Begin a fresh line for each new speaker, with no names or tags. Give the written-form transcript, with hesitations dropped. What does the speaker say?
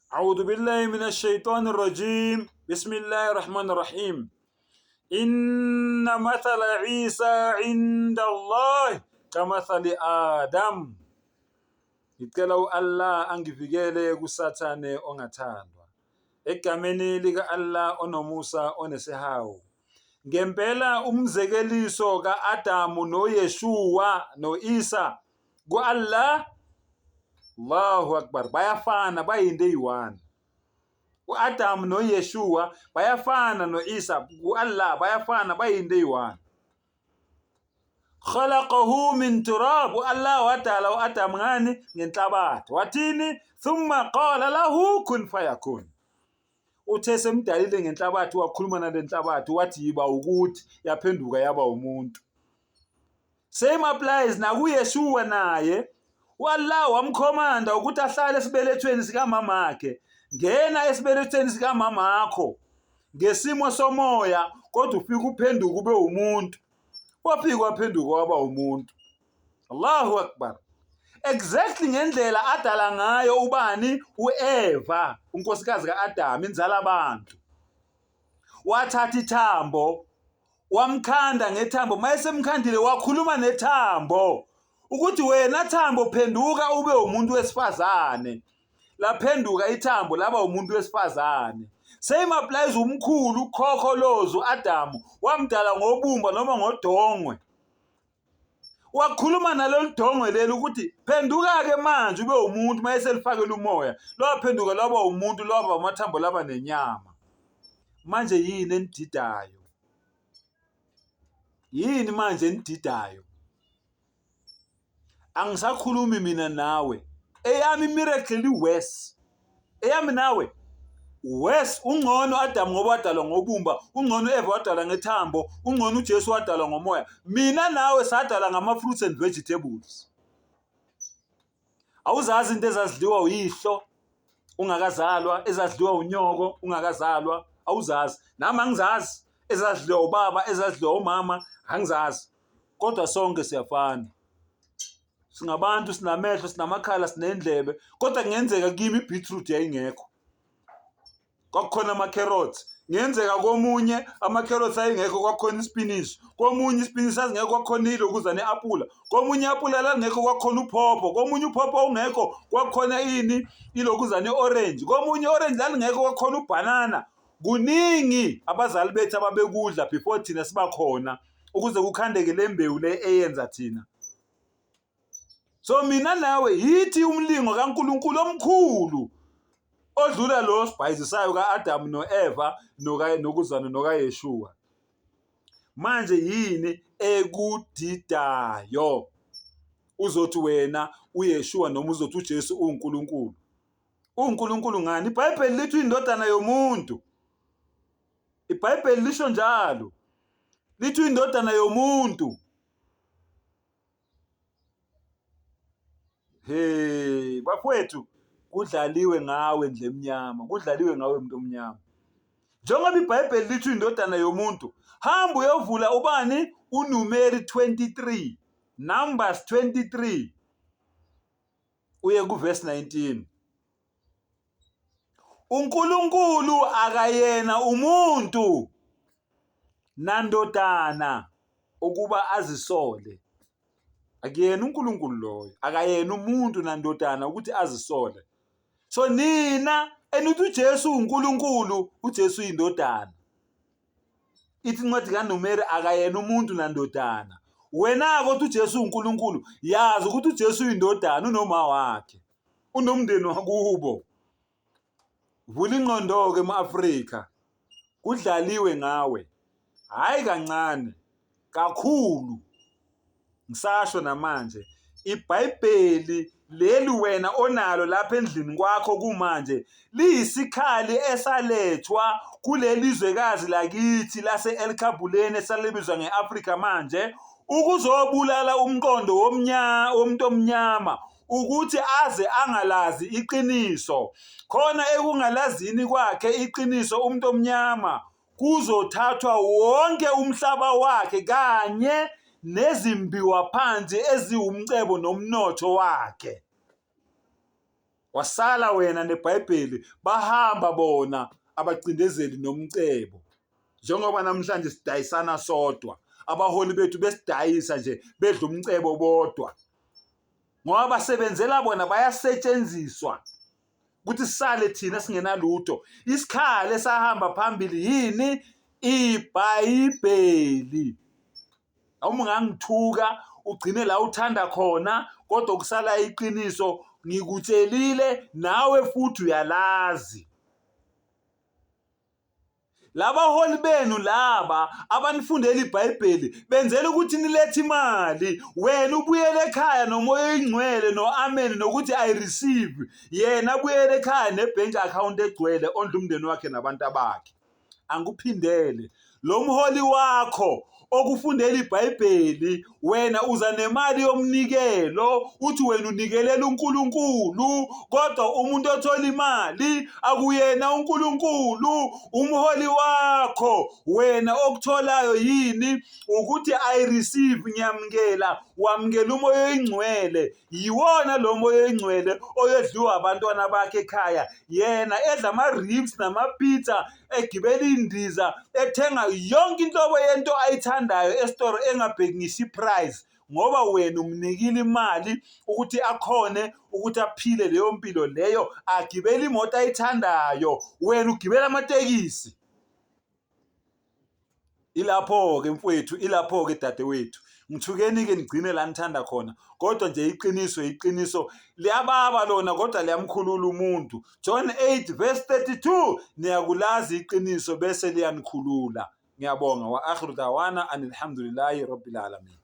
أعوذ بالله من الشيطان الرجيم بسم الله الرحمن الرحيم إن مثل عيسى عند الله كمثل آدم. Ngicela Allah angivikele kusathane ongathandwa. Egameni lika Allah onomusa onesihawu. Ngempela umzekeliso ka-Adamu noYeshua no-Isa ku-Allah, Allahu Akbar, bayafana, bayinto eyi-one. U-Adamu noYeshua bayafana, no-Isa ku-Allah bayafana, bayinto eyi-one. Khalaqahu min turab, u-Allah wadala u-Adamu ngani? Ngenhlabathi. Wathini? Thumma qala lahu kun fayakun. Uthe semdalile ngenhlabathi, wakhuluma nale nhlabathi wathi yiba ukuthi, yaphenduka yaba umuntu. Same applies nakuYeshua naye. U-Allah wamkhomanda ukuthi ahlale esibelethweni sikamamakhe. Ngena esibelethweni sikamamakho ngesimo somoya, kodwa ufika uphenduka ube umuntu. Wafika waphenduka waba umuntu. Allahu Akbar. Exactly ngendlela adala ngayo ubani? U-Eva, unkosikazi ka-Adamu, inzala abantu. Wathatha ithambo, wamkhanda ngethambo. Mayesemkhandile wakhuluma nethambo ukuthi wena thambo phenduka ube umuntu wesifazane. Laphenduka ithambo laba umuntu wesifazane. Same applies umkhulu ukhokholozo Adamu, wamdala ngobumba noma ngodongwe. Wakhuluma nalolu dongwe leli ukuthi phenduka-ke manje ube umuntu. Mayeselifakela umoya, lwaphenduka lwaba umuntu, lwaba amathambo, laba nenyama. Manje yini enididayo? Yini manje enididayo? Angisakhulumi mina nawe. Eyami miracle iwes. Eyami nawe wes. Ungcono Adamu ngoba wadalwa ngobumba, ungcono Eva wadalwa ngethambo, ungcono uJesu wadalwa ngomoya. Mina nawe sadalwa ngama-fruits and vegetables. Awuzazi into ezazidliwa uyihlo ungakazalwa, ezazidliwa unyoko ungakazalwa, awuzazi. Nami angizazi ezazidliwa ubaba, ezazidliwa umama, angizazi. Kodwa sonke siyafana. Singabantu, sinamehlo, sinamakhala, sinendlebe, kodwa kungenzeka kimi i-beetroot yayingekho. Kwakukhona ama-carrots. Ngenzeka komunye ama-carrots ayingekho, kwakukhona ispinach. Komunye ispinach azingekho, kwakukhona ilokuzane apula. Komunye apula lalingekho, kwakukhona uphopho. Komunye uphopho ungekho, kwakukhona ini? Ilokuzane orange. Komunye orange lalingekho, kwakukhona ubanana. Kuningi abazali bethu ababekudla before thina sibakhona, ukuze kukhandeke le mbewu le eyenza thina. So mina nawe yithi umlingo kaNkulunkulu omkhulu odlula lo sibhayizisayo ka-Adamu no-Eva nokuzana nokaYeshua. Manje yini ekudidayo? Uzothi wena uYeshua noma uzothi uJesu uNkulunkulu. uNkulunkulu ngani? IBhayibheli lithi indodana yomuntu. IBhayibheli lisho njalo. Lithi indodana yomuntu. Hey bafowethu, kudlaliwe ngawe ndle emnyama, kudlaliwe ngawe umuntu omnyama. Njengoba iBhayibheli lithi indodana yomuntu, hamba uyovula ubani? uNumeri 23, Numbers 23, uye kuverse 19. uNkulunkulu akayena umuntu nandodana ukuba azisole. Akuyena uNkulunkulu loyo, akayena umuntu nandodana ukuthi azisole. So nina enithi uJesu uNkulunkulu, uJesu indodana. Ithi incwadi kaNumeri akayena umuntu nandodana. Wena kodwa uJesu uNkulunkulu, yazi ukuthi uJesu indodana, unoma wakhe, unomndeni wakubo. Vula ingqondo-ke ema-Afrika, kudlaliwe ngawe. Hayi kancane, kakhulu. Ngisasho namanje, iBhayibheli leli wena onalo lapha endlini kwakho kumanje liyisikhali esalethwa kuleli zwekazi lakithi lase-Elkhabuleni esalibizwa nge-Afrika manje, ukuzobulala umqondo womuntu omnyama, ukuthi aze angalazi iqiniso. Khona ekungalazini kwakhe iqiniso umuntu omnyama, kuzothathwa wonke umhlaba wakhe kanye nezimbiwa phansi eziwumcebo nomnotho wakhe. wasala wena neBhayibheli, bahamba bona abacindezeli nomcebo. Njengoba namhlanje sidayisana sodwa, abaholi bethu besidayisa nje bedla umcebo bodwa, ngoba basebenzela bona bayasetshenziswa ukuthi sisale thina singenalutho. Isikhali esahamba phambili yini? iBhayibheli. Uma ungangithuka ugcine la uthanda khona, kodwa kusala iqiniso, ngikutshelile nawe futhi uyalazi. Laba holi benu laba abanifundela iBhayibheli benzela ukuthi nilethe imali, wena ubuyele ekhaya nomoya oyingcwele no-amen nokuthi I receive, yena abuyele ekhaya nebank account egcwele ondla umndeni wakhe nabantu bakhe. Angikuphindele, lo mholi wakho okufundela iBhayibheli, wena uza nemali yomnikelo, uthi wena unikelela uNkulunkulu, kodwa umuntu othola imali akuyena uNkulunkulu. Umholi wakho wena okutholayo yini? Ukuthi I receive, ngiyamukela. Wamukela umoya oyingcwele, yiwona lo moya oyingcwele oyedliwa abantwana bakhe ekhaya. Yena edla ama-ribs nama-pizza, egibela indiza, ethenga yonke inhlobo yento ayithandayo esitoro, engabhekisi iprice, ngoba wena umnikile imali ukuthi akhone ukuthi aphile leyo mpilo leyo, agibele imoto ayithandayo, wena ugibela amatekisi. Ilapho-ke mfowethu, ilapho-ke dadewethu. Ngithukeni-ke nigcine la nithanda khona, kodwa nje iqiniso liyababa lona, kodwa liyamkhulula umuntu. John 8:32, niyakulazi iqiniso bese liyanikhulula. Ngiyabonga. Wa akhiru dawana anilhamdulillahi rabbil alamin.